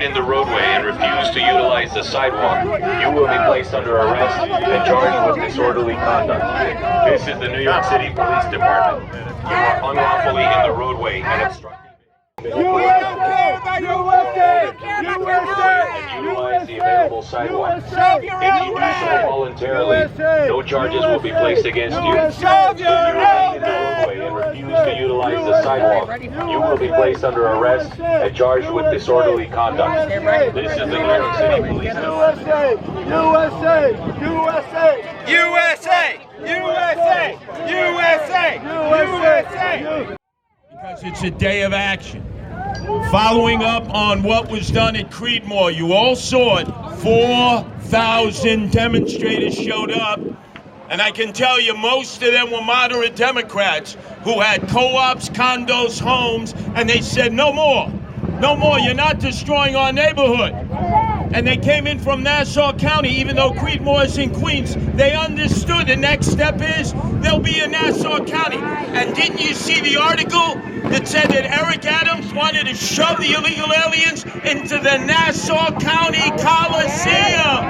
in the roadway and refuse to utilize the sidewalk, you will be placed under arrest and charged with disorderly conduct. This is the New York City Police Department. You are unlawfully in the roadway and obstructing. Utilize the available sidewalk. If you do so voluntarily, no charges will be placed against you. If you remain in the roadway and refuse to utilize the sidewalk, you will be placed under arrest and charged with disorderly conduct. This is the New York City Police Department. USA! USA! USA! USA! USA! USA! Because it's a day of action. Following up on what was done at Creedmoor, you all saw it. 4,000 demonstrators showed up, and I can tell you most of them were moderate Democrats who had co-ops, condos, homes, and they said, no more, you're not destroying our neighborhood. And they came in from Nassau County, even though Creedmoor is in Queens. They understood the next step is they'll be in Nassau County. And didn't you see the article that said that Eric Adams wanted to shove the illegal aliens into the Nassau County Coliseum?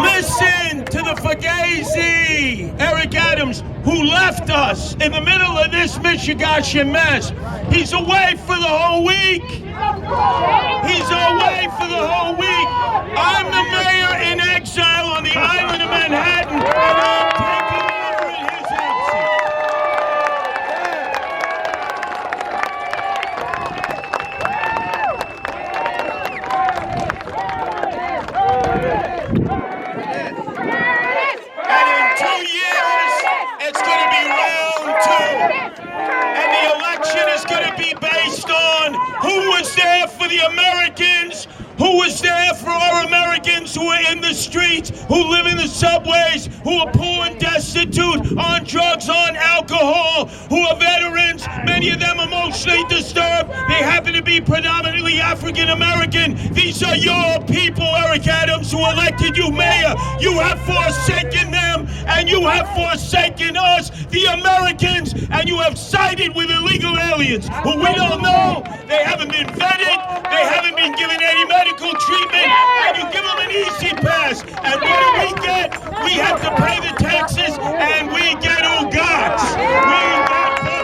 Listen to the Fugazi, Eric Adams, who left us in the middle of this Michigasha mess. He's away for the whole week. He's away for the whole week. I'm the mayor in exile on the island of Manhattan, and I'm taking over in his absence. And in 2 years, it's going to be round 2. And the election is going to be based on who was there for the Americans, who was there for our Americans who are in the streets, who live in the subways, who are poor and destitute, on drugs, on alcohol, who are veterans, many of them emotionally disturbed. They happen to be predominantly African American. These are your people, Eric Adams, who elected you mayor. You have forsaken them, and you have forsaken us, the Americans, and you have sided with illegal aliens who we don't know. They haven't been vetted. They haven't been given any medical treatment, and you give them an easy pass. And what do we get? We have to pay the taxes, and we get Ugats. We get pumpkins.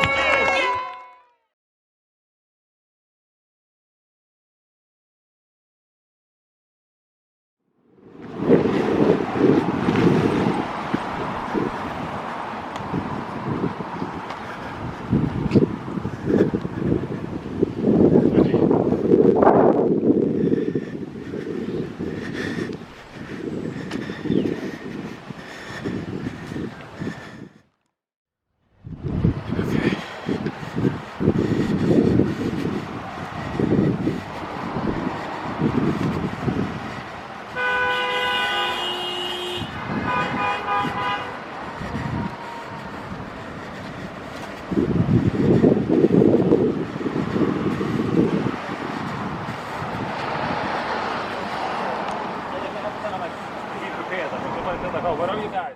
What are you guys?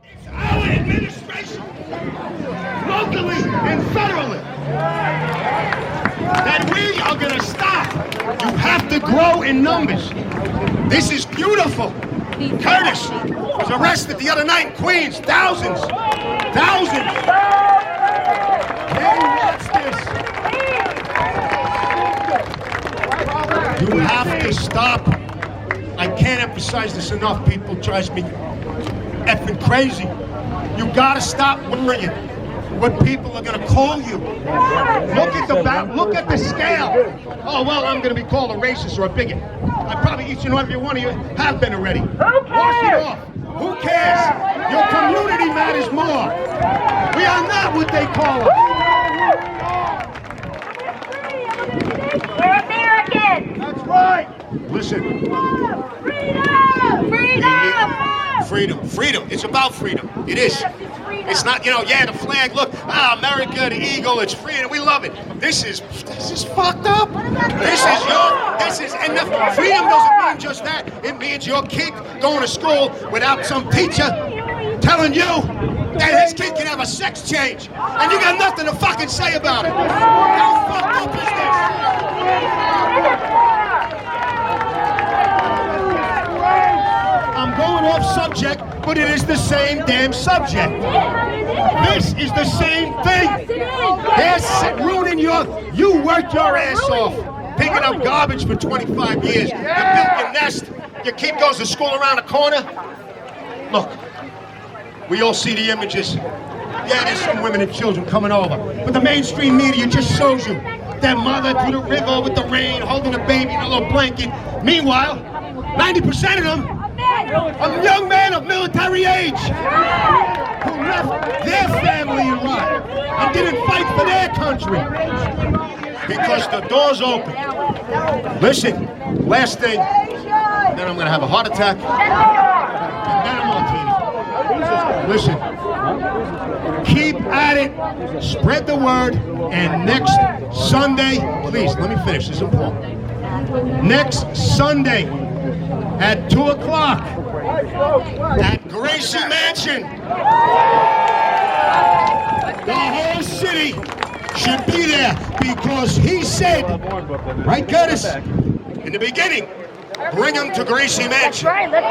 It's our administration, locally and federally, that we are going to stop. You have to grow in numbers. This is beautiful. Curtis was arrested the other night in Queens. Thousands. Hey, watch this. You have to stop. I can't emphasize this enough. People drives me effing crazy. You gotta stop worrying what people are gonna call you. Look at the scale. Oh well, I'm gonna be called a racist or a bigot. Probably each and every one of you have been already. Wash it off. Who cares? Your community matters more. We are not what they call us. We're Americans. That's right. Listen. Freedom. Freedom. It's about freedom. It is. It's not, yeah, the flag, look, America, the eagle, it's freedom. We love it. This is fucked up. And the freedom doesn't mean just that. It means your kid going to school without some teacher telling you that his kid can have a sex change. And you got nothing to fucking say about it. How fucked up is this? I'm going off subject, but it is the same damn subject. This is the same thing. They're ruining you worked your ass off, picking up garbage for 25 years. You built your nest. Your kid goes to school around the corner. Look, we all see the images. Yeah, there's some women and children coming over, but the mainstream media just shows you that mother through the river with the rain, holding a baby in a little blanket. Meanwhile, 90% of them are young men of military age who left their family in Iraq and didn't fight for their country because the door's open. Listen, last thing, then I'm going to have a heart attack, and then a martini. Listen, keep at it, spread the word, and next Sunday, please, let me finish, this is important. Next Sunday, at 2 o'clock at Gracie Mansion. The whole city should be there because he said, right, Curtis, in the beginning, bring him to Gracie Mansion. Remember,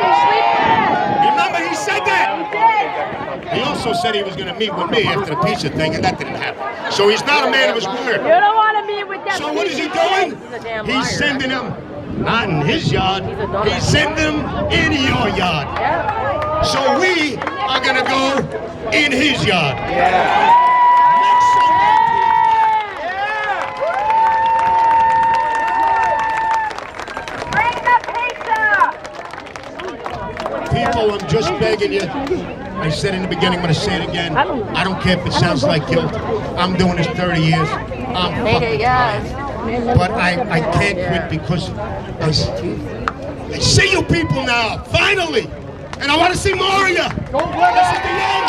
he said that. He also said he was going to meet with me after the pizza thing, and that didn't happen. So he's not a man of his word. You don't want to meet with that. So what is he doing? He's sending him. Not in his yard, he's sending them in your yard. So we are gonna go in his yard. Bring the pizza! People, I'm just begging you. I said in the beginning, I'm gonna say it again. I don't care if it sounds like guilt. I'm doing this 30 years. I'm fucking tired. But I can't quit because I see you people now, finally! And I want to see more of you! This is the end!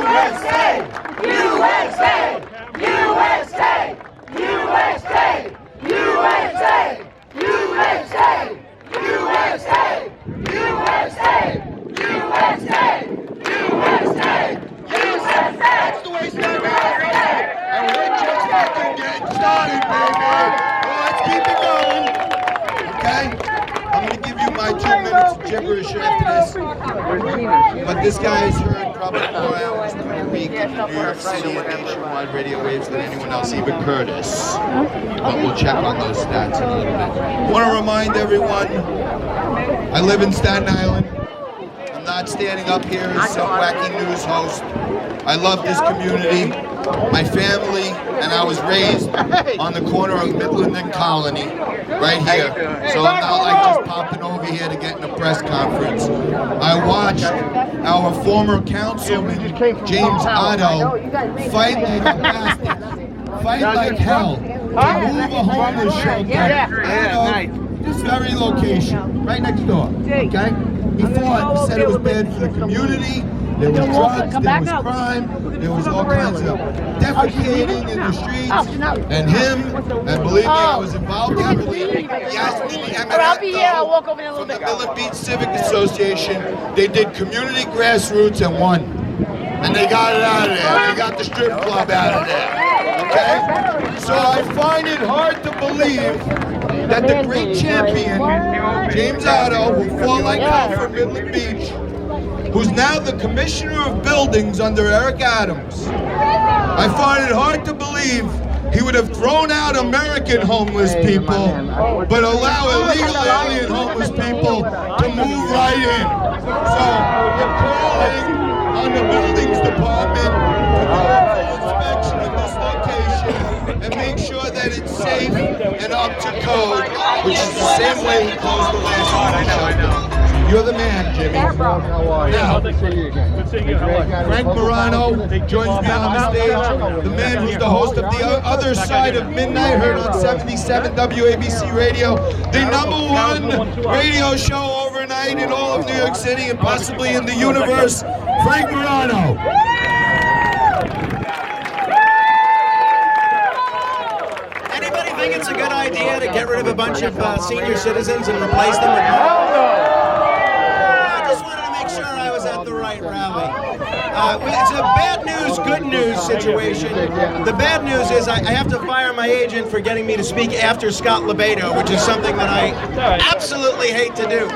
USA! USA! USA! USA! USA! USA! USA! USA! USA! USA! That's the way it's done, baby! And we're just fucking getting started, baby! Well, let's keep it going, okay? I'm gonna give you my 2 minutes of gibberish after this. But this guy has heard probably more hours per week in New York City and nationwide radio waves than anyone else, even Curtis. But we'll check on those stats in a little bit. I want to remind everyone, I live in Staten Island. I'm not standing up here as some wacky news host. I love this community. My family and I was raised on the corner of Midland and Colony, right here. So I'm not like just popping over here to get in a press conference. I watched our former councilman, James Otto, fight like a bastard, fight like hell, to move a homeless shelter out of this very location, right next door, okay? He fought, he said it was bad for the community. There was drugs, there was crime, there was all kinds of defecating in the streets, and him, and believe me, I was involved heavily. I'll be here, I'll walk over there a little bit. From the Midland Beach Civic Association, they did community grassroots and won. And they got it out of there. They got the strip club out of there, okay? So I find it hard to believe that the great champion, James Otto, who fought like hell for Midland Beach, who's now the commissioner of buildings under Eric Adams. I find it hard to believe he would have thrown out American homeless people, but allow illegal alien homeless people to move right in. So I'm calling on the buildings department to do a full inspection of this location and make sure that it's safe and up to code, which is the same way he closed the last one. I know. the man, Jimmy. Now, Frank Morano joins me on the stage, the man who's the host of the other side of midnight, heard on 77 WABC Radio, the #1 radio show overnight in all of New York City and possibly in the universe, Frank Morano. Anybody think it's a good idea to get rid of a bunch of senior citizens and replace them with... I just wanted to make sure I was at the right rally. It's a bad news, good news situation. The bad news is I have to fire my agent for getting me to speak after Scott LoBaido, which is something that I absolutely hate to do.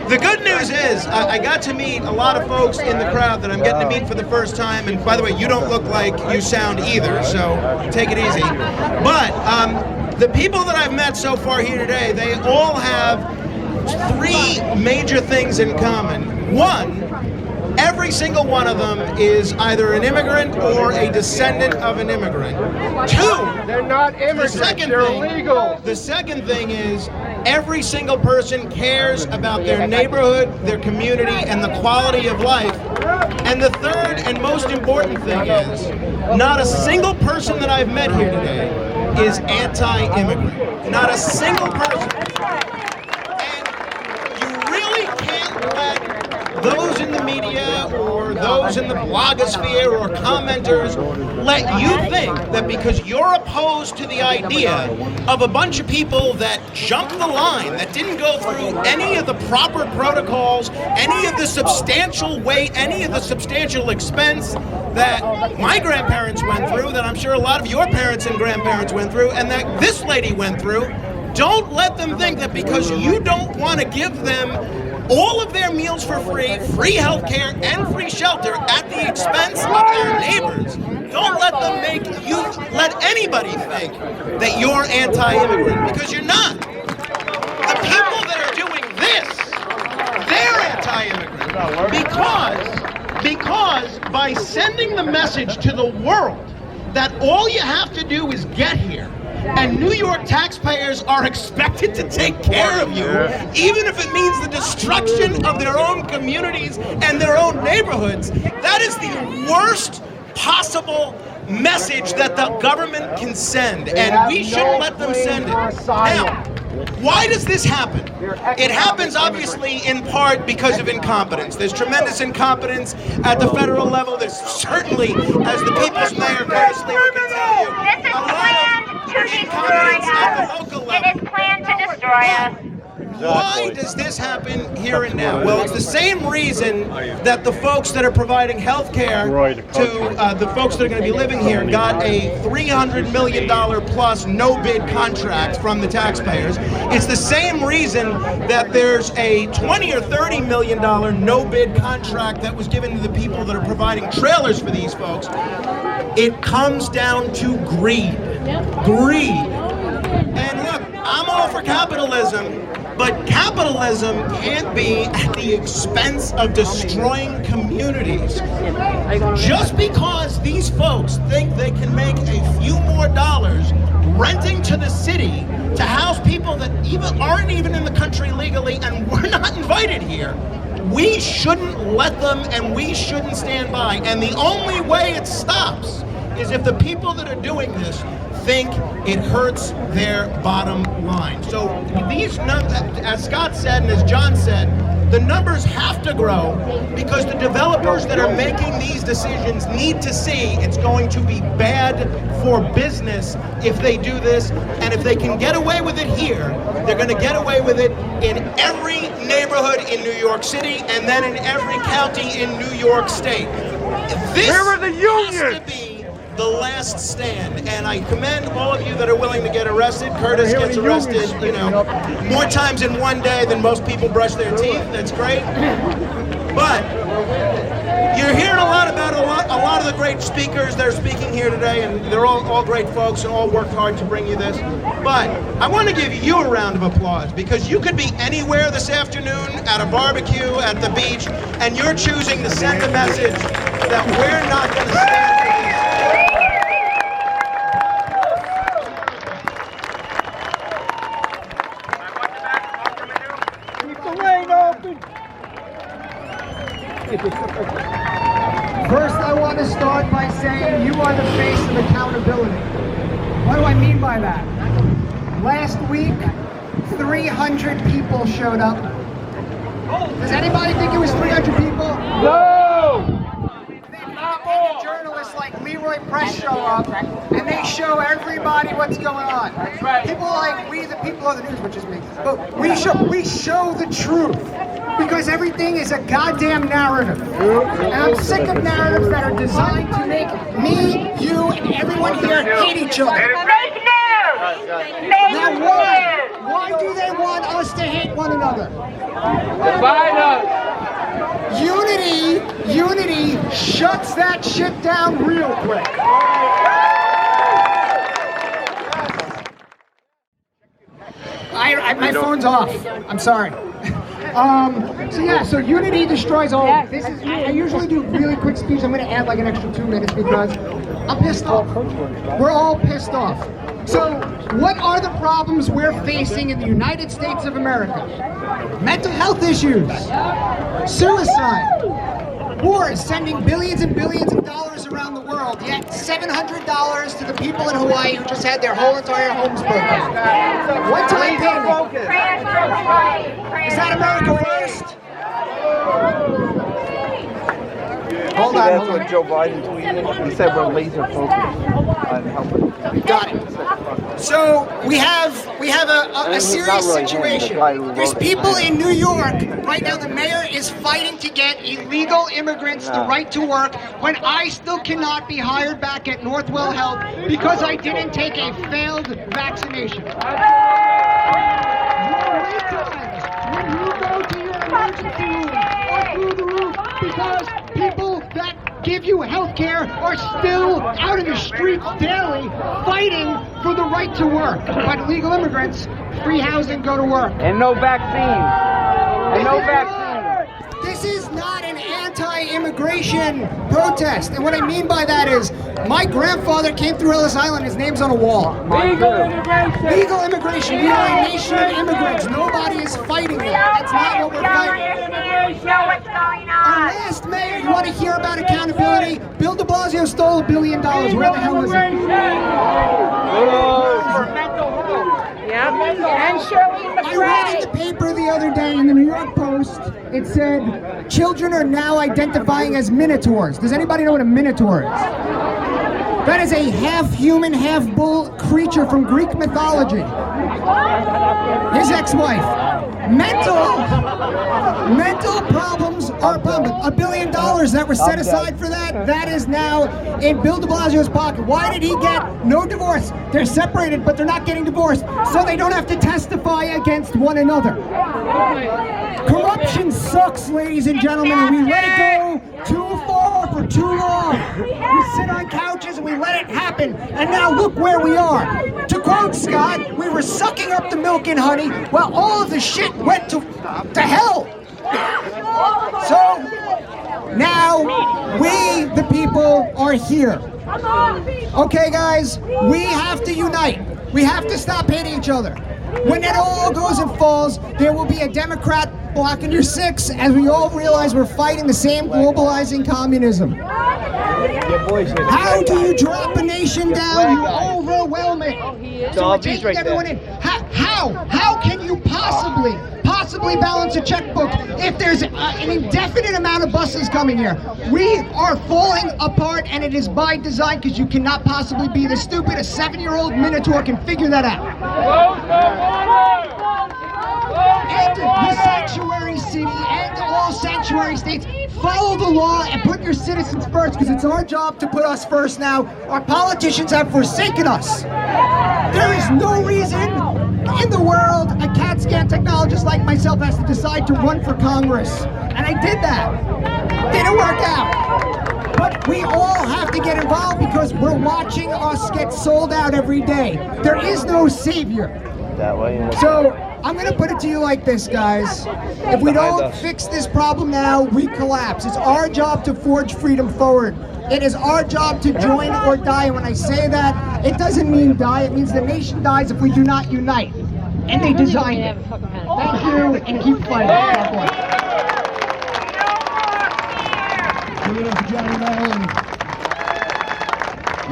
The good news is I got to meet a lot of folks in the crowd that I'm getting to meet for the first time. And by the way, you don't look like you sound either, so take it easy. But the people that I've met so far here today, they all have three major things in common. One, every single one of them is either an immigrant or a descendant of an immigrant. Two, they're not immigrants, they're illegal. The second thing is every single person cares about their neighborhood, their community, and the quality of life. And the third and most important thing is not a single person that I've met here today is anti-immigrant. Not a single person. And you really can't let those in the media or those in the blogosphere or commenters let you think that because you're opposed to the idea of a bunch of people that jumped the line, that didn't go through any of the proper protocols, any of the substantial weight, any of the substantial expense that my grandparents went through, that I'm sure a lot of your parents and grandparents went through, and that this lady went through. Don't let them think that because you don't want to give them all of their meals for free, free health care, and free shelter at the expense of their neighbors. Don't let them let anybody think that you're anti-immigrant, because you're not. The people that are doing this, they're anti-immigrant. Because by sending the message to the world that all you have to do is get here, and New York taxpayers are expected to take care of you, even if it means the destruction of their own communities and their own neighborhoods. That is the worst possible message that the government can send, and we shouldn't let them send it. Now, why does this happen? It happens obviously in part because of incompetence. There's tremendous incompetence at the federal level. There's certainly, as the people's mayor, Curtis Sliwa, can tell you, a lot of incompetence at the local level. It is planned to destroy us. Why does this happen here and now? Well, it's the same reason that the folks that are providing health care to the folks that are going to be living here got a $300 million plus no-bid contract from the taxpayers. It's the same reason that there's a $20 or $30 million no-bid contract that was given to the people that are providing trailers for these folks. It comes down to greed. Greed. And look, I'm all for capitalism, but capitalism can't be at the expense of destroying communities. Just because these folks think they can make a few more dollars renting to the city to house people that aren't even in the country legally and we're not invited here, we shouldn't let them and we shouldn't stand by. And the only way it stops is if the people that are doing this think it hurts their bottom line. So these numbers, as Scott said and as John said, the numbers have to grow because the developers that are making these decisions need to see it's going to be bad for business if they do this. And if they can get away with it here, they're going to get away with it in every neighborhood in New York City and then in every county in New York State. This has to be the last stand, and I commend all of you that are willing to get arrested. Curtis gets arrested, more times in one day than most people brush their teeth. That's great. But you're hearing a lot about a lot of the great speakers that are speaking here today, and they're all great folks and all worked hard to bring you this. But I want to give you a round of applause because you could be anywhere this afternoon at a barbecue, at the beach, and you're choosing to send a message that we're not going to stand for these. Keep the lane open. start by saying you are the face of accountability. What do I mean by that? Last week, 300 people showed up. Does anybody think it was 300 people? No! Journalists like Leroy Press show up and they show everybody what's going on. People like we, the people of the news, which is me, but we show the truth because everything is a goddamn narrative. And I'm sick of narratives that are designed to make me, you, and everyone here hate each other. Fake news! Now why do they want us to hate one another? Divide us! Unity shuts that shit down real quick. My phone's off. I'm sorry. So unity destroys all. This is. I usually do really quick speech. I'm going to add like an extra 2 minutes because I'm pissed off. We're all pissed off. So, what are the problems we're facing in the United States of America? Mental health issues, suicide, wars sending billions and billions of dollars around the world, yet $700 to the people in Hawaii who just had their whole entire homes broken. One-time payment. Is that America first? Hold on. That's what Joe Biden tweeted. He said we're laser focused on helping. Got it. So we have a serious situation. There's people in New York right now. The mayor is fighting to get illegal immigrants the right to work when I still cannot be hired back at Northwell Health because I didn't take a failed vaccination. When you go to your emergency room are through the roof because people that give you health care are still out in the streets daily fighting for the right to work. But illegal immigrants, free housing, go to work. And no vaccine. And no vaccine. This is not an anti-immigration protest. And what I mean by that is, my grandfather came through Ellis Island, his name's on a wall. Legal immigration. Legal immigration. We are a nation of immigrants. Nobody is fighting it. That's not what we're fighting. Know what's going Our on. last mayor, you want to hear about accountability? Bill de Blasio stole $1 billion. Where the hell is it? I read in the paper the other day in the New York Post, it said, children are now identifying as minotaurs. Does anybody know what a minotaur is? That is a half-human, half-bull creature from Greek mythology. His ex-wife. Mental problems are a problem. $1 billion that was set aside for that is now in Bill de Blasio's pocket. Why did he get no divorce? They're separated, but they're not getting divorced, so they don't have to testify against one another. Corruption sucks, ladies and gentlemen, and we let it go too far for too long. We sit on couches and we let it happen, and now look where we are. To quote Scott, we were sucking up the milk and honey while all of the shit went to hell. So now we, the people, are here. Okay, guys, we have to unite. We have to stop hating each other. When it all goes and falls, there will be a Democrat blocking your six as we all realize we're fighting the same globalizing communism. How do you drop a nation down? You overwhelm it. So we're taking everyone in. How can you possibly balance a checkbook if there's an indefinite amount of buses coming here? We are falling apart, and it is by design because you cannot possibly be this stupid. A 7-year-old Minotaur can figure that out. And the sanctuary city and all sanctuary states, follow the law and put your citizens first, because it's our job to put us first now. Our politicians have forsaken us. There is no reason in the world a CAT scan technologist like myself has to decide to run for Congress. And I did that. Didn't work out. But we all have to get involved because we're watching us get sold out every day. There is no savior. So I'm going to put it to you like this, guys. If we don't fix this problem now, we collapse. It's our job to forge freedom forward. It is our job to join or die. And when I say that, it doesn't mean die. It means the nation dies if we do not unite. And they designed it. Thank you, and keep fighting. God bless. Ladies and gentlemen.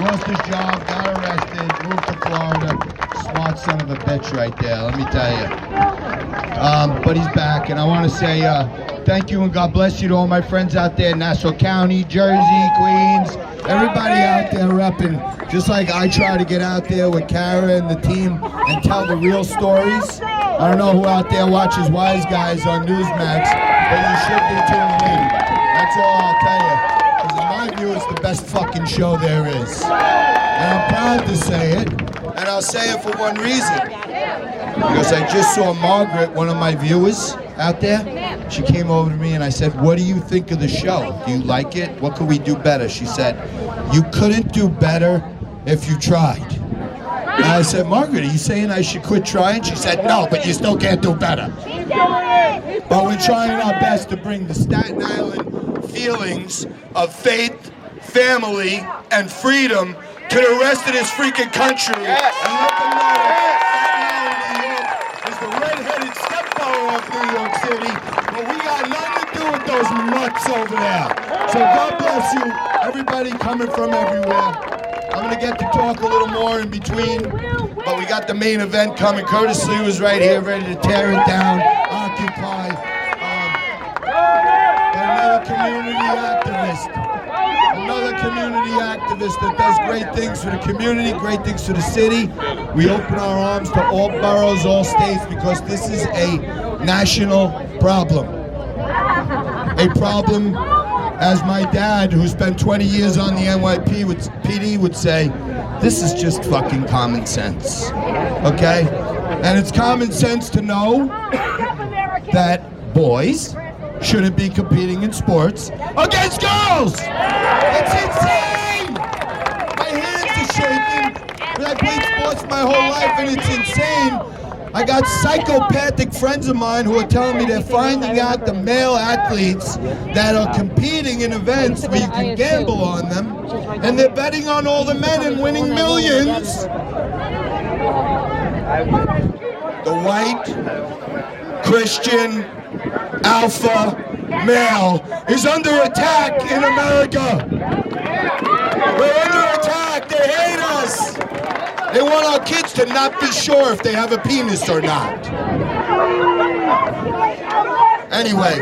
lost his job, got arrested, moved to Florida. Smart son of a bitch right there, let me tell you. But he's back, and I want to say thank you and God bless you to all my friends out there in Nassau County, Jersey, Queens, everybody out there repping. Just like I try to get out there with Kara and the team and tell the real stories. I don't know who out there watches Wise Guys on Newsmax, but you should be tuning in. That's all I'll tell you. Because in my view, it's the best fucking show there is. And I'm proud to say it. And I'll say it for one reason. Because I just saw Margaret, one of my viewers out there. She came over to me and I said, what do you think of the show? Do you like it? What could we do better? She said, you couldn't do better if you tried. And I said, Margaret, are you saying I should quit trying? She said, no, but you still can't do better. But we're trying our best to bring the Staten Island feelings of faith, family, and freedom to the rest of this freaking country. And let them know that Staten Island, New York is the red-headed stepfather of New York City, but we got nothing to do with those mutts over there. So God bless you, everybody coming from everywhere. I'm going to get to talk a little more in between, but we got the main event coming. Curtis Sliwa's right here, ready to tear it down, occupy. Another community activist that does great things for the community, great things for the city. We open our arms to all boroughs, all states, because this is a national problem. A problem, as my dad, who spent 20 years on the NYPD would say, this is just fucking common sense, okay? And it's common sense to know that boys shouldn't be competing in sports against girls! It's insane! My hands are shaking, but I played sports my whole life and it's insane. I got psychopathic friends of mine who are telling me they're finding out the male athletes that are competing in events where you can gamble on them, and they're betting on all the men and winning millions. The white, Christian, alpha male is under attack in America. We're under attack. They hate us. They want our kids to not be sure if they have a penis or not. Anyway,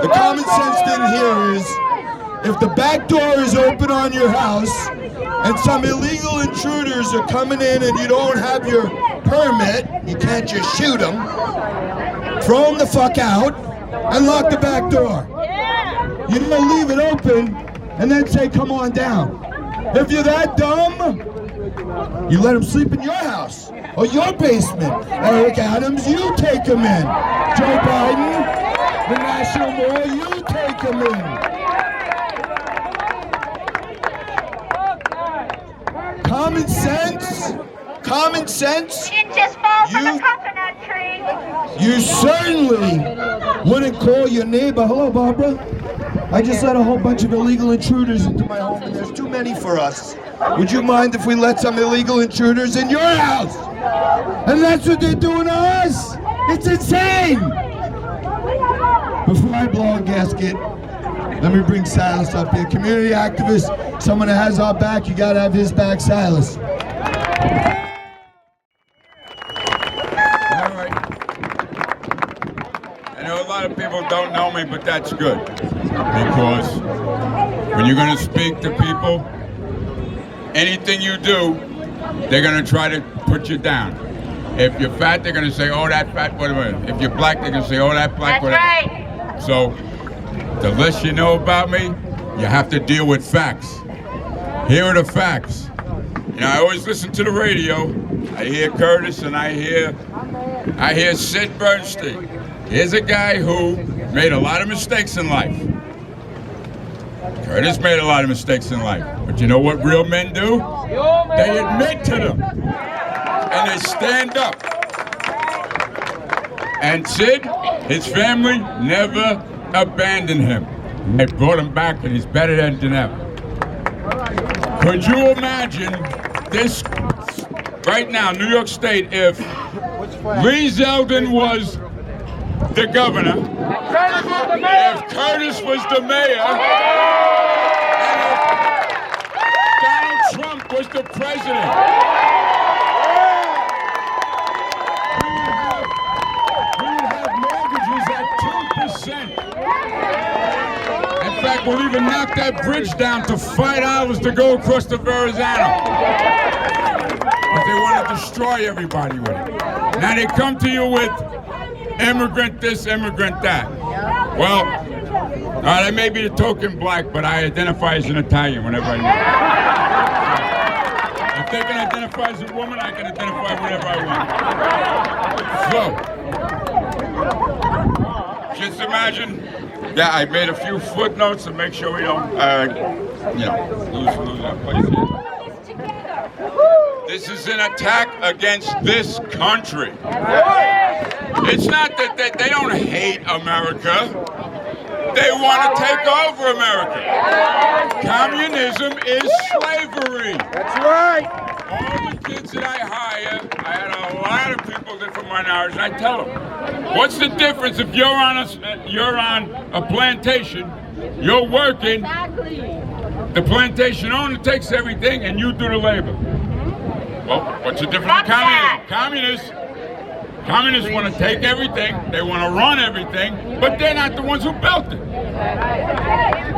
the common sense thing here is, if the back door is open on your house and some illegal intruders are coming in and you don't have your permit, you can't just shoot them, throw them the fuck out and lock the back door. You don't leave it open and then say, come on down. If you're that dumb, you let them sleep in your house or your basement. Eric Adams, you take them in. Joe Biden, the National Mall, you take them in. Common sense? Common sense? You didn't just fall from the coconut tree. You certainly wouldn't call your neighbor, hello Barbara. I just let a whole bunch of illegal intruders into my home and there's too many for us. Would you mind if we let some illegal intruders in your house? And that's what they're doing to us. It's insane. Before I blow a gasket, let me bring Silas up here. Community activist, someone that has our back, you gotta have his back, Silas. A lot of people don't know me, but that's good, because when you're going to speak to people, anything you do, they're going to try to put you down. If you're fat, they're going to say, oh, that fat, whatever. If you're black, they're going to say, oh, that black, whatever. Right. So, the less you know about me, you have to deal with facts. Here are the facts. You know, I always listen to the radio. I hear Curtis and I hear Sid Bernstein. Here's a guy who made a lot of mistakes in life. Curtis made a lot of mistakes in life. But you know what real men do? They admit to them. And they stand up. And Sid, his family, never abandoned him. They brought him back and he's better than ever. Could you imagine this right now, New York State, if Lee Zeldin was the governor, if Curtis was the mayor, Mr. President. We would have mortgages at 2%. In fact, we'll even knock that bridge down to $5 to go across the Verrazano. But they want to destroy everybody with it. Now they come to you with immigrant this, immigrant that. Well, I may be the token black, but I identify as an Italian whenever I need. If they can identify as a woman, I can identify whenever I want. So, just imagine, yeah, I made a few footnotes to make sure we don't, lose our place here. This is an attack against this country. It's not that they don't hate America. They want to take over America. Communism is slavery. That's right. All the kids that I hire, I had a lot of people that from minorities, and I tell them, what's the difference if you're on a plantation, you're working, the plantation owner takes everything, and you do the labor. Well, what's the difference in communism? Communists want to take everything, they want to run everything, but they're not the ones who built it.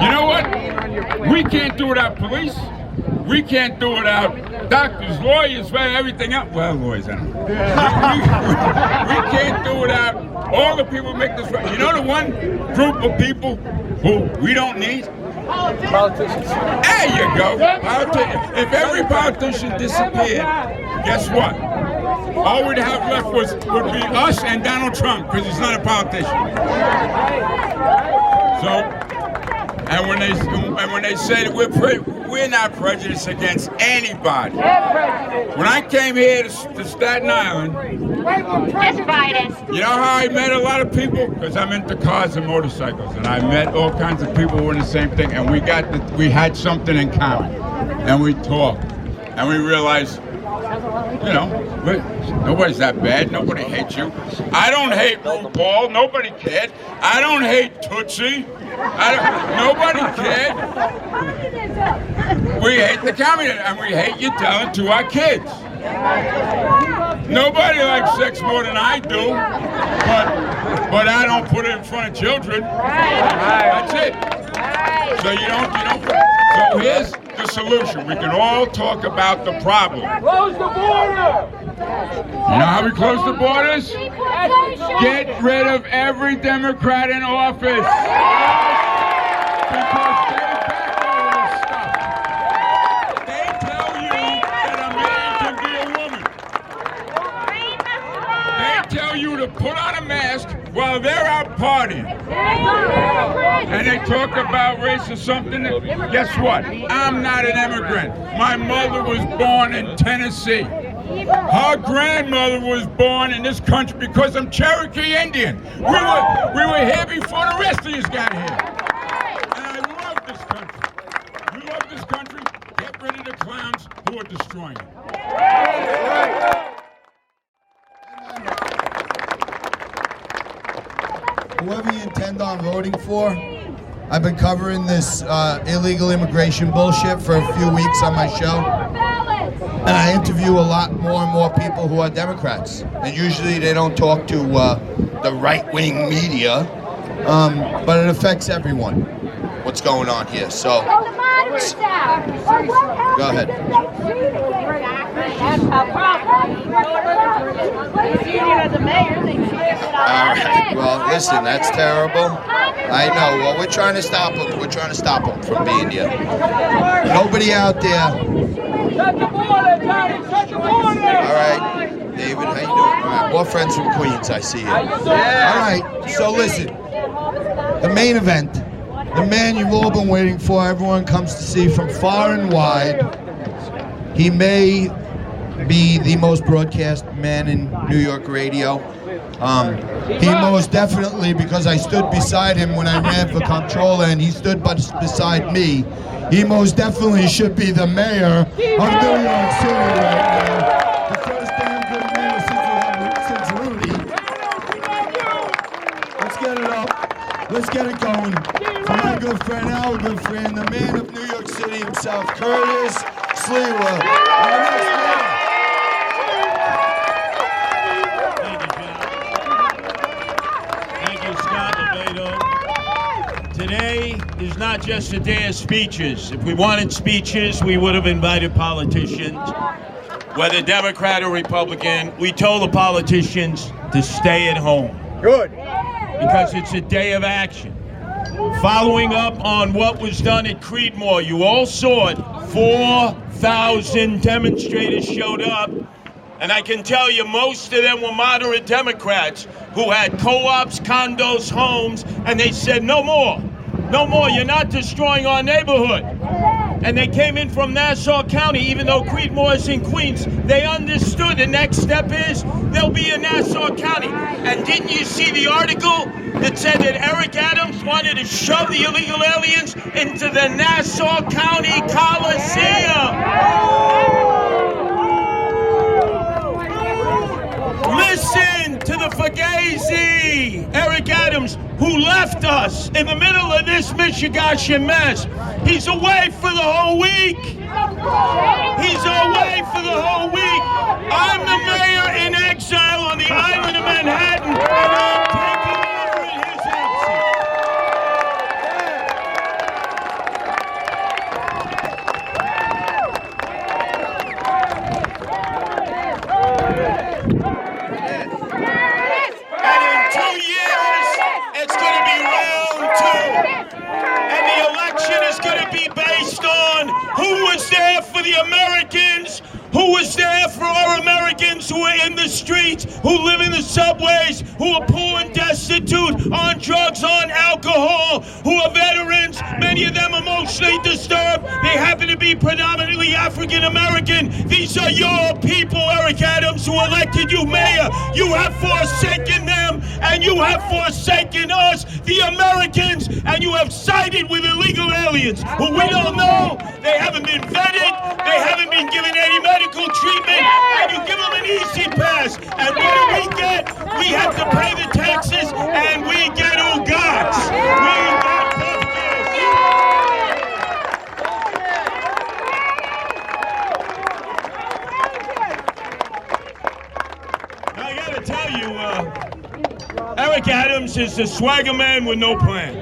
You know what? We can't do it without police. We can't do it without doctors, lawyers, everything else. Well, lawyers, I don't know. We can't do it without all the people who make this right. You know the one group of people who we don't need? Politicians. There you go. Politicians. If every politician disappeared, guess what? All we'd have left would be us and Donald Trump, because he's not a politician. So, and when they say that we're not prejudiced against anybody. When I came here to Staten Island, you know how I met a lot of people? Because I'm into cars and motorcycles, and I met all kinds of people who were in the same thing, and we had something in common, and we talked, and we realized, you know, nobody's that bad. Nobody hates you. I don't hate RuPaul. Nobody cared. I don't hate Tootsie. Nobody cared. We hate the communism, and we hate you telling to our kids. Nobody likes sex more than I do, but I don't put it in front of children. That's it. So you don't. So here's the solution. We can all talk about the problem. Close the border! You know how we close the borders? Get rid of every Democrat in office. Because they back all this stuff. They tell you that a man can be a woman. They tell you to put on a mask while they're out partying. And they talk about race or something. Guess what? I'm not an immigrant. My mother was born in Tennessee. Her grandmother was born in this country because I'm Cherokee Indian. We were here before the rest of you got here. And I love this country. You love this country? Get rid of the clowns who are destroying it. Whoever you intend on voting for, I've been covering this illegal immigration bullshit for a few weeks on my show. And I interview a lot more and more people who are Democrats. And usually they don't talk to the right-wing media, but it affects everyone, what's going on here. So, go ahead. All right, well, listen, that's terrible. I know, well, we're trying to stop them. We're trying to stop them from being here. Nobody out there. Shut the border, Johnny! Shut the border! All right, David, how you doing? All right, more friends from Queens, I see you. All right, so listen, the main event, the man you've all been waiting for, everyone comes to see from far and wide. He may be the most broadcast man in New York radio. He most definitely, because I stood beside him when I ran for comptroller and he stood beside me, he most definitely should be the mayor of New York City right now. The first damn good mayor since Rudy. Let's get it up. Let's get it going. For my good friend, our good friend, the man of New York City himself, Curtis Sliwa. On the next one. Thank you, Scott LoBaido. Today is not just a day of speeches. If we wanted speeches, we would have invited politicians, whether Democrat or Republican. We told the politicians to stay at home. Good. Because it's a day of action. Following up on what was done at Creedmoor, you all saw it. 4,000 demonstrators showed up. And I can tell you, most of them were moderate Democrats who had co-ops, condos, homes, and they said, no more. No more, you're not destroying our neighborhood. And they came in from Nassau County, even though Creedmoor is in Queens. They understood the next step is there'll be a Nassau County. And didn't you see the article that said that Eric Adams wanted to shove the illegal aliens into the Nassau County Coliseum? Listen to the Fugazi, Eric Adams, who left us in the middle of this Michigasha mess. He's away for the whole week. He's away for the whole week. I'm the mayor in exile on the island of Manhattan, and I'm taking over in his absence. And in 2 years, it's going to be round two. And the election is going to be based on who was there for the Americans, who was there for our Americans who are in the streets, who live in the subways, who are poor and destitute, on drugs, on alcohol, who are veterans, many of them emotionally disturbed. They happen to be predominantly African American. These are your people, Eric Adams, who elected you mayor. You have forsaken them, and you have forsaken us, the Americans, and you have sided with illegal aliens who we don't know. They haven't been vetted. They haven't been given any medical treatment, and you give them an easy pass. And what do we get? We have to pay the taxes, and we get Ugats. We get pumpkins. Now, I gotta tell you, Eric Adams is the swagger man with no plan.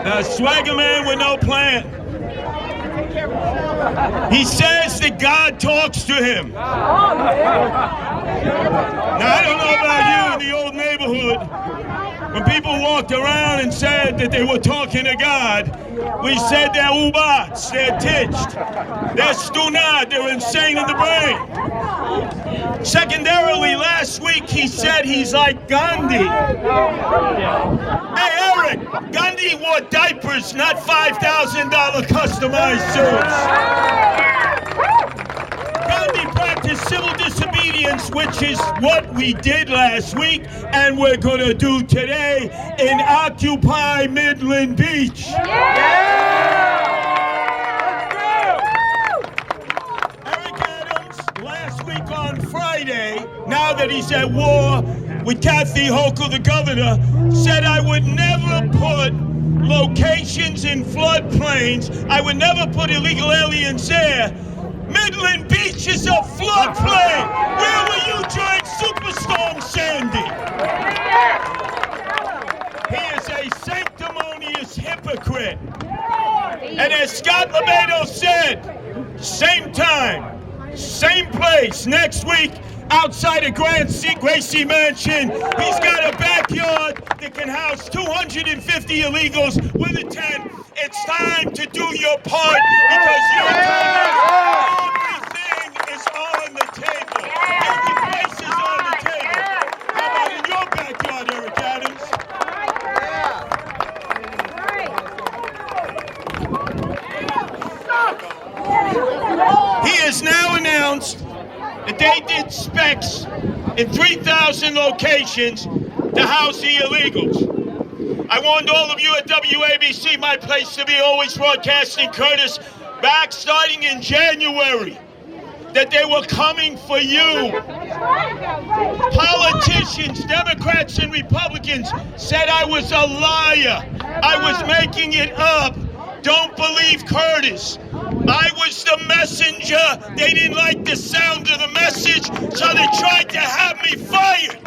The swagger man with no plan. He says that God talks to him. Now, I don't know about you in the old neighborhood. When people walked around and said that they were talking to God, we said they're ubats, they're titched, they're stunad, they're insane in the brain. Secondarily, last week he said he's like Gandhi. Hey, Eric, Gandhi wore diapers, not $5,000 customized suits. Gandhi practiced civil disobedience, which is what we did last week, and we're going to do today in Occupy Midland Beach. Eric Adams, last week on Friday, now that he's at war with Kathy Hochul, the governor, said I would never put locations in floodplains. I would never put illegal aliens there. Midland Beach is a floodplain. Where were you during Superstorm Sandy? He is a sanctimonious hypocrite. And as Scott LoBaido said, same time, same place, next week, outside of Gracie Mansion, he's got a backyard that can house 250 illegals with a tent. It's time to do your part because your time, everything is on the table. Every place is on the table. How about in your backyard, Eric Adams? He has now announced that they did specs in 3,000 locations to house the illegals. I warned all of you at WABC, my place to be, always broadcasting Curtis, back starting in January, that they were coming for you. Politicians, Democrats and Republicans said I was a liar. I was making it up. Don't believe Curtis. I was the messenger. They didn't like the sound of the message, so they tried to have me fired.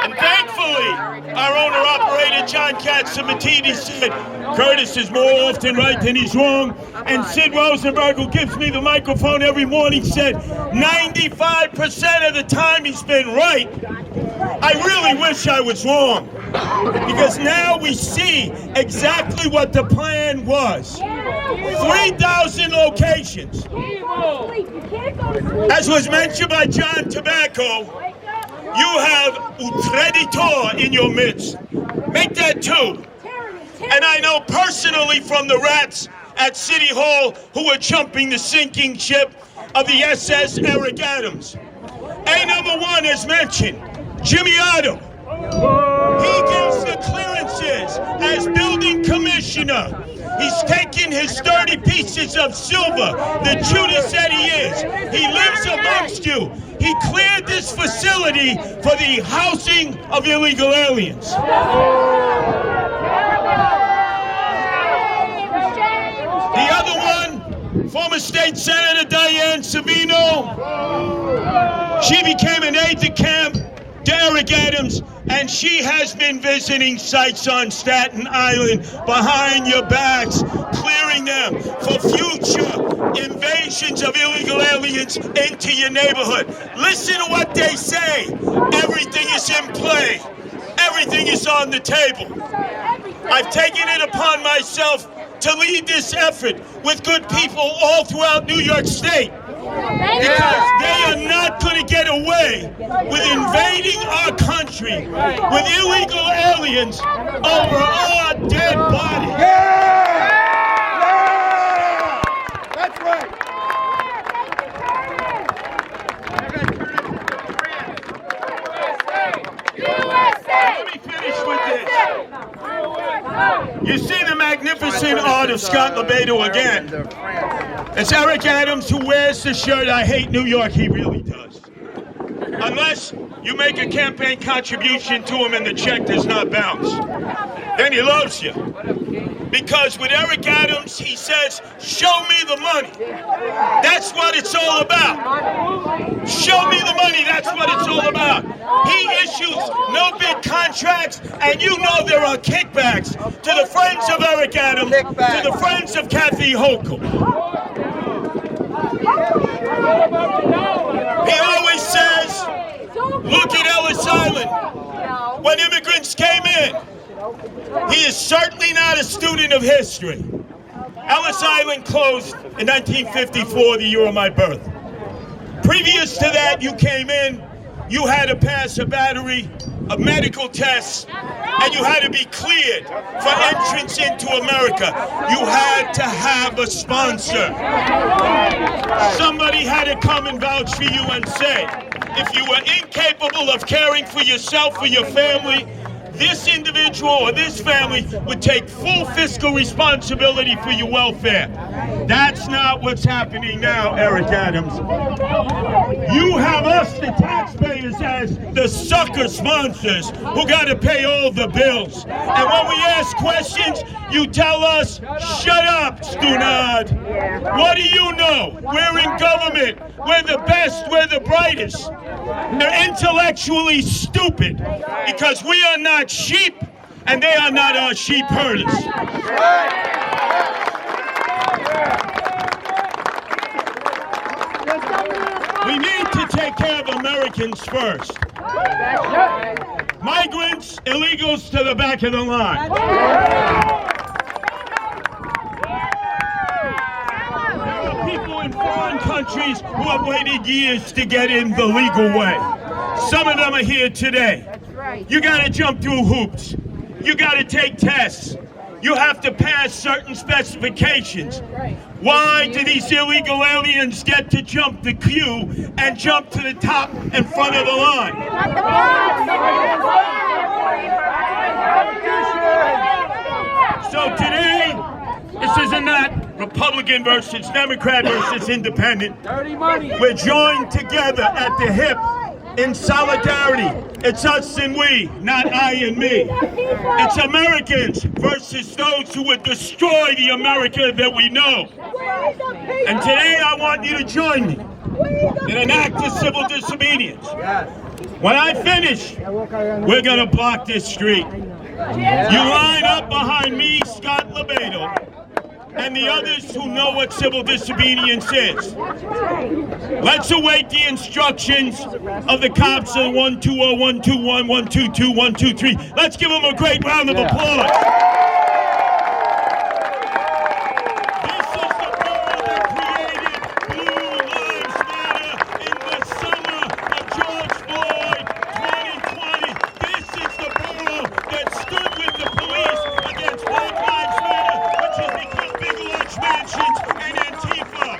And thankfully, our owner-operator, John Katzimatidis, said, Curtis is more often right than he's wrong. And Sid Rosenberg, who gives me the microphone every morning, said 95% of the time he's been right. I really wish I was wrong, because now we see exactly what the plan was. 3,000 locations. As was mentioned by John Tobacco, you have Utreditor in your midst. Make that 2. And I know personally from the rats at City Hall who are jumping the sinking ship of the SS Eric Adams. A number 1 is mentioned, Jimmy Otto. He gives the clearances as building commissioner. He's taken his 30 pieces of silver, the Judas that he is. He lives amongst you. He cleared this facility for the housing of illegal aliens. The other one, former State Senator Diane Savino. She became an aide-de-camp to Eric Adams, and she has been visiting sites on Staten Island behind your backs, clearing them for future invasions of illegal aliens into your neighborhood. Listen to what they say. Everything is in play. Everything is on the table. I've taken it upon myself to lead this effort with good people all throughout New York State, because they are not going to get away with invading our country with illegal aliens over our dead bodies. That's right. Let me finish with this. You see the magnificent art of Scott LoBaido again. It's Eric Adams who wears the shirt, I hate New York. He really does. Unless you make a campaign contribution to him and the check does not bounce. Then he loves you. Because with Eric Adams, he says, show me the money. That's what it's all about. Show me the money, that's what it's all about. He issues no-bid contracts, and you know there are kickbacks to the friends of Eric Adams, to the friends of Kathy Hochul. He always says, look at Ellis Island. When immigrants came in, he is certainly not a student of history. Ellis Island closed in 1954, the year of my birth. Previous to that, you came in, you had to pass a battery of medical tests, and you had to be cleared for entrance into America. You had to have a sponsor. Somebody had to come and vouch for you and say, if you were incapable of caring for yourself or your family, this individual or this family would take full fiscal responsibility for your welfare. That's not what's happening now, Eric Adams. You have us, the taxpayers, as the sucker sponsors who got to pay all the bills. And when we ask questions, you tell us, shut up, Stunad. What do you know? We're in government. We're the best. We're the brightest. They're intellectually stupid because we are not sheep and they are not our sheep herders. We need to take care of Americans first. Migrants, illegals to the back of the line. People in foreign countries who have waited years to get in the legal way. Some of them are here today. You got to jump through hoops. You got to take tests. You have to pass certain specifications. Why do these illegal aliens get to jump the queue and jump to the top in front of the line? So today, this is not Republican versus Democrat versus Independent. We're joined together at the hip in solidarity. It's us and we, not I and me. It's Americans versus those who would destroy the America that we know. And today I want you to join me in an act of civil disobedience. When I finish, we're going to block this street. You line up behind me, Scott LoBaido, and the others who know what civil disobedience is. Let's await the instructions of the cops of 120, 121, 122, 123. Let's give them a great round of applause. This is the borough that created Blue Lives Matter in the summer of George Floyd 2020. This is the borough that stood with the police against Black Lives Matter, which has become Big Lunch Mansions and Antifa.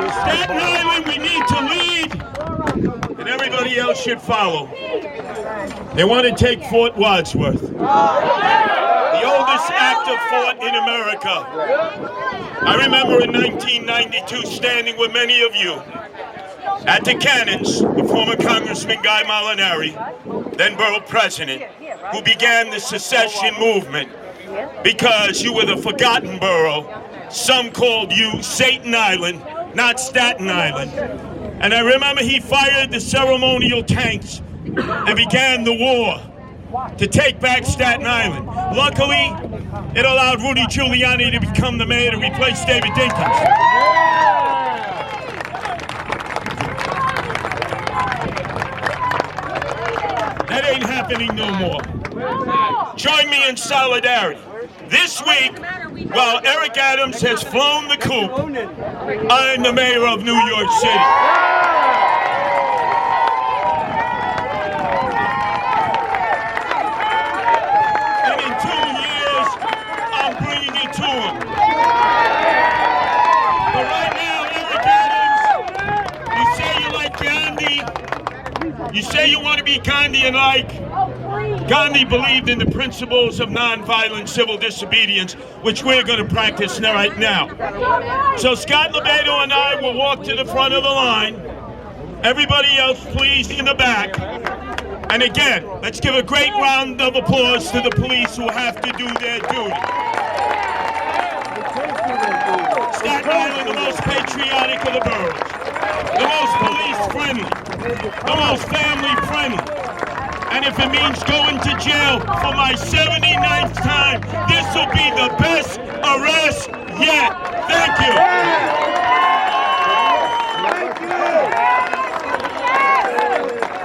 Staten Island, we need to lead, and everybody else should follow. They want to take Fort Wadsworth, the oldest active fort in America. I remember in 1992 standing with many of you at the cannons, the former Congressman Guy Molinari, then borough president, who began the secession movement because you were the forgotten borough. Some called you Staten Island, not Staten Island. And I remember he fired the ceremonial tanks and began the war to take back Staten Island. Luckily, it allowed Rudy Giuliani to become the mayor to replace David Dinkins. That ain't happening no more. Join me in solidarity. This week, while Eric Adams has flown the coop, I'm the mayor of New York City. And in 2 years, I'm bringing it to him. But right now, Eric Adams, you say you like Gandhi. You say you want to be Gandhi and like. Gandhi believed in the principles of nonviolent civil disobedience, which we're going to practice right now. So Scott LoBaido and I will walk to the front of the line. Everybody else, please, in the back. And again, let's give a great round of applause to the police who have to do their duty. Staten Island, the most patriotic of the boroughs, the most police-friendly, the most family-friendly. And if it means going to jail for my 79th time, this will be the best arrest yet. Thank you.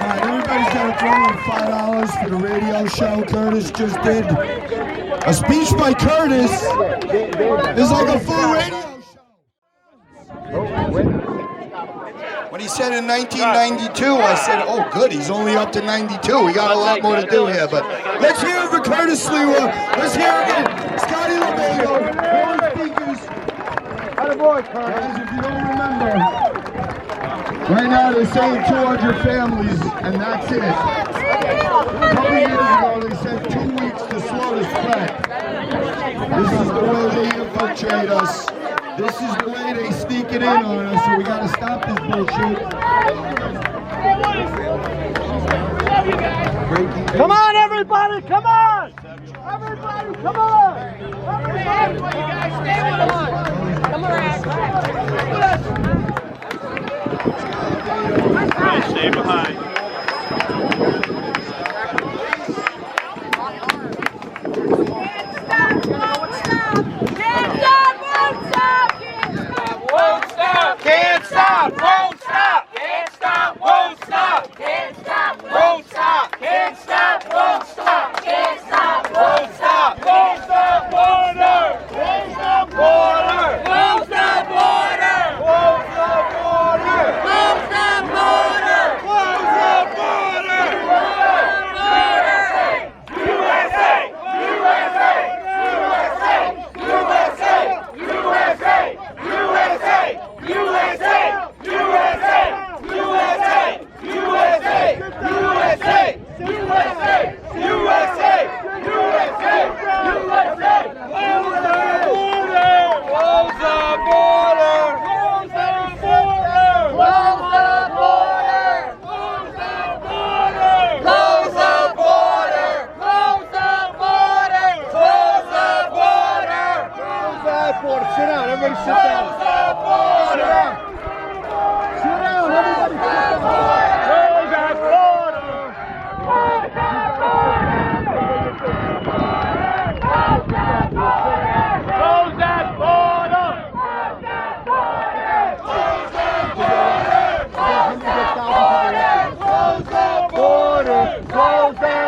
All right, everybody's got to throw in $5 for the radio show Curtis just did. A speech by Curtis is like a full radio show. When he said in 1992, I said, oh good, he's only up to 92. We got a lot more to do here, but let's hear it for Curtis Sliwa. Let's hear it for Scotty LoBaido. Speakers. Guys, if you don't remember, right now they're saying 200 families, and that's it. A couple years ago, they said 2 weeks to slow the spread. This is the way they infiltrate us. This is the way they sneak it in on us, so we gotta stop this bullshit. Come on, everybody! Come on! Everybody, come on! Everybody, you guys stay with us! Come on! Stay behind. Can't stop, won't stop, can't stop, won't stop, can't stop, won't stop, can't stop, won't stop, can't stop, won't stop, won't stop, border, won't stop, border, won't stop, border, won't stop, border, won't stop, border, won't stop, border, USA, USA, USA, USA, USA, USA, USA, USA, USA, USA, USA, USA, USA, USA, USA, USA, close the border!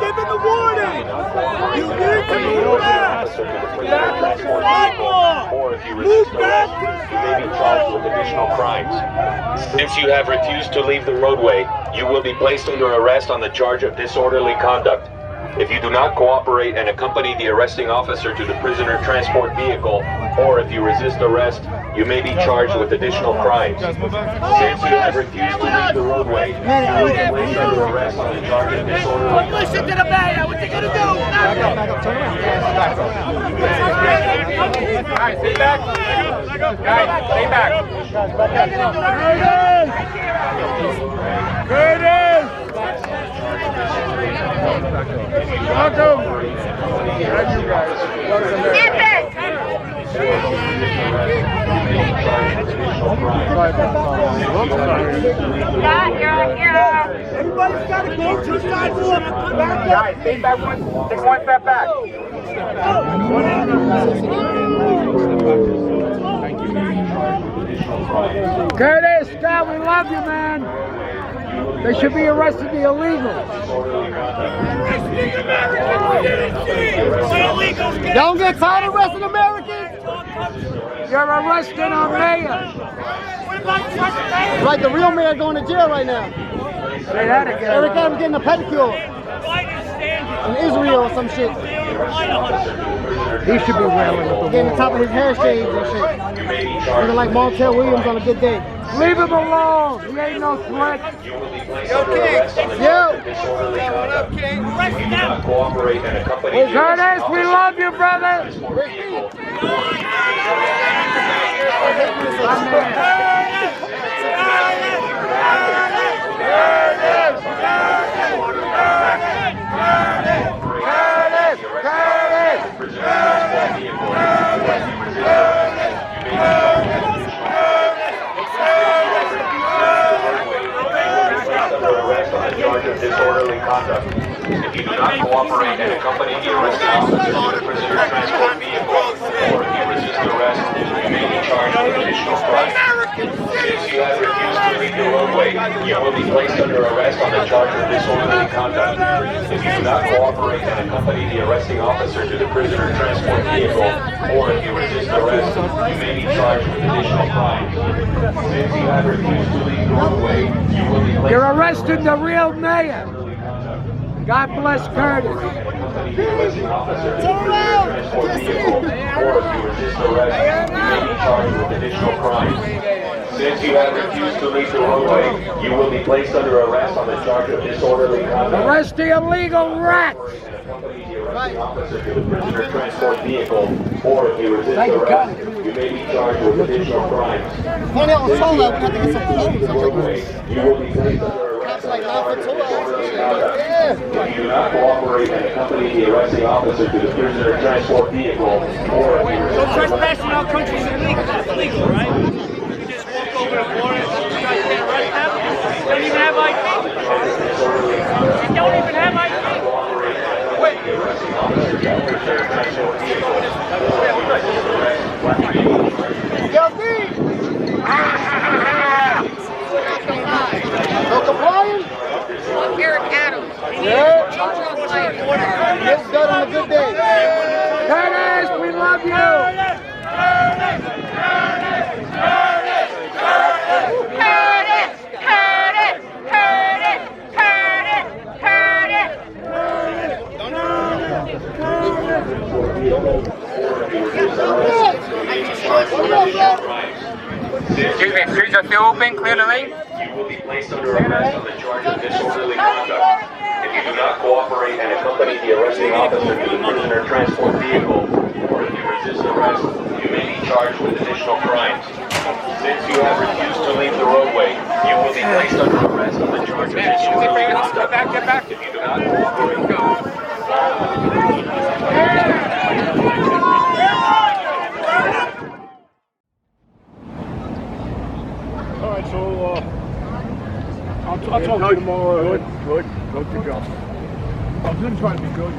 Give him the warning! You need to move back! Or if you resist arrest, you may be charged with additional crimes. Since you have refused to leave the roadway, you will be placed under arrest on the charge of disorderly conduct. If you do not cooperate and accompany the arresting officer to the prisoner transport vehicle, or if you resist arrest, you may be charged with additional crimes. Since you have refused to leave the roadway, you will be placed under arrest on the charge of disorderly conduct. Listen to the man, what you gonna do? Back up, turn around. Alright, stay back. Guys, stay back. Curtis! Welcome! Everybody's got to go to the sidewalk. Guys, stay back take one step back. Curtis, Scott, we love you, man. They should be arresting the illegals. Don't get tired of arresting Americans. You're arresting our mayor. Right, the real mayor going to jail right now. Say that again. Every guy was getting a pedicure in Israel or some shit. He should be railing with the Getting the wall. top of his hair shaved and shit. Looking like Montel Williams on a good day. Leave him alone. He ain't no threat. Yo, King! Yo! What up, King? Cooperate and accompany the Curtis, we love you, brother. Disorderly conduct. If you do not cooperate and accompany the arresting officer to the prisoner transport vehicle, or if you resist arrest, you may be charged with additional crimes. Since you have refused to leave the roadway, you will be placed under arrest on the charge of disorderly conduct. If you do not cooperate and accompany the arresting officer to the prisoner transport vehicle, or if you resist arrest, you may be charged with additional crimes. Since you have refused to leave the roadway, you will be placed. You're arresting the real mayor. God bless Curtis. Turn around! Or if you resist arrest, you may be charged with additional crimes. Since you have refused to leave the roadway, you will be placed under arrest on the charge of disorderly conduct. Arrest the illegal rats. Accompany the arresting officer to the prisoner transport vehicle, or if you resist arrest, you may be charged with additional crimes. Funny, I was told that we had to get some clothes. You will be placed under arrest on the charge of disorderly conduct. If you do not cooperate and accompany the arresting officer to the prisoner transport vehicle, or if you resist arrest, Trespassing in our country is illegal. It's illegal, right? You just walk over the border and you guys can't arrest them. They don't even have ID. They don't even have ID. Wait. Yo, D! No complying? Eric Adams. Yeah. Gets done on a good day. Curtis, we love you. Excuse me, streets are still open, clear the lane? You will be placed under arrest on the charge of disorderly conduct. If you do not cooperate and accompany the arresting officer to the prisoner transport vehicle, or if you resist arrest, you may be charged with additional crimes. Since you have refused to leave the roadway, you will be placed under arrest on the charge of disorderly conduct. Get back. If you do not cooperate, go. Alright, so I'll talk to you tomorrow. Good to go. I'm going to try to be good.